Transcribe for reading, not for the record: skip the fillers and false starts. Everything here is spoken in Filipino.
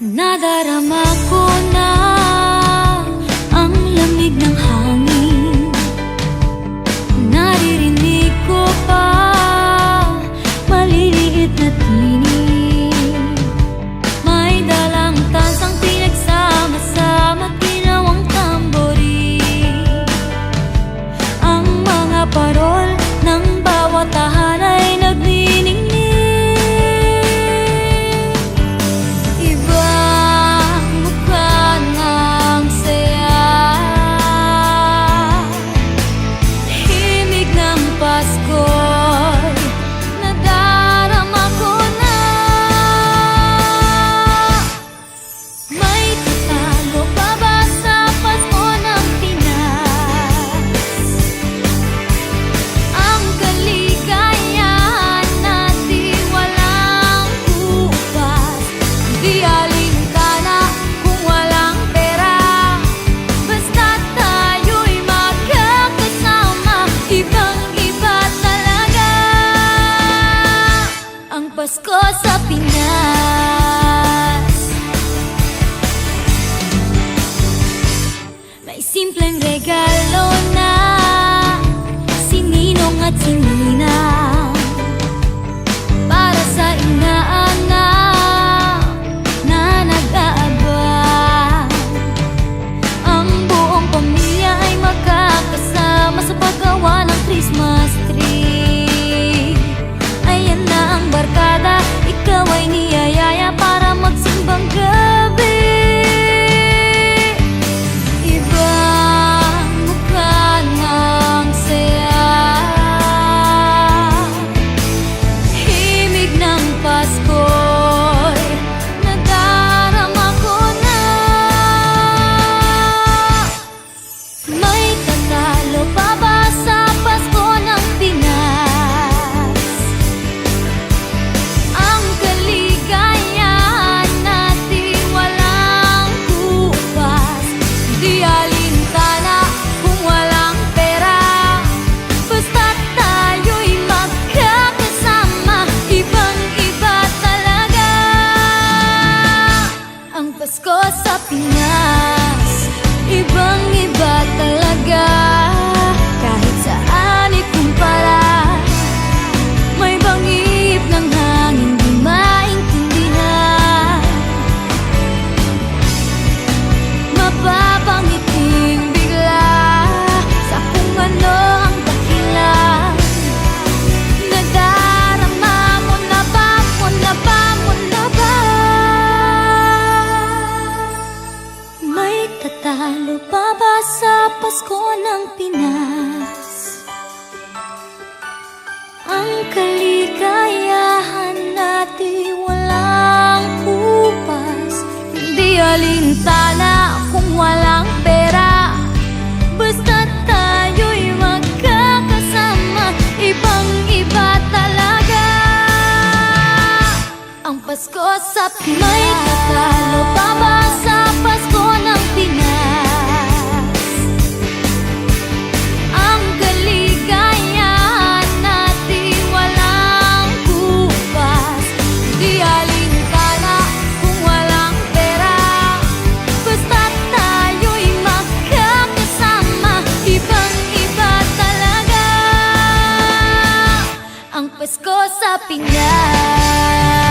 Nadarama ko na ang lamig ng hangin. Naririnig ko pa maliliit na tinig. May dalang tansang pinagsama-sama, ginawang tamborin. Ang mga parol ng bawat tahan ay nagniningning. Pasko sa Pinas. May simpleng regalo na si Ninong at si Ninang para sa inaanak na nag-aabang. Ang buong pamilya ay magkakasama sa paggawa ng Christmas tree. Ayan na ang barkada, ikaw ay niyayaya para magsimbang gabi. Ibang mukha ng saya, himig ng Pasko'y nadarama ko na. May tatalo pa ba sa Pasko ng Pinas? Ang kaligayahan natin walang kupas, di alintana kung walang pera, basta't tayo'y magkakasama. Ibang-iba talaga ang Pasko sa Pinas. Ibang-iba talaga, kahit saan ikumpara. May bangib ng hangin di maintindihan, mapapangiting bigla sa kung ano ang dahilan. Nadarama mo na ba, mo na ba, mo na ba? May tatalo pa ba sa Pasko ng Pinas? Ang kaligayahan natin walang kupas, hindi alintana kung walang pera, basta't tayo'y magkakasama. Ibang-iba talaga ang Pasko sa Pinas. May tatalo pa ba sa Pasko ng Pinas? Ang kaligayahan natin walang kupas, di alintana kung walang pera, basta't tayo'y magkakasama. Ibang-iba talaga ang Pasko sa Pinas.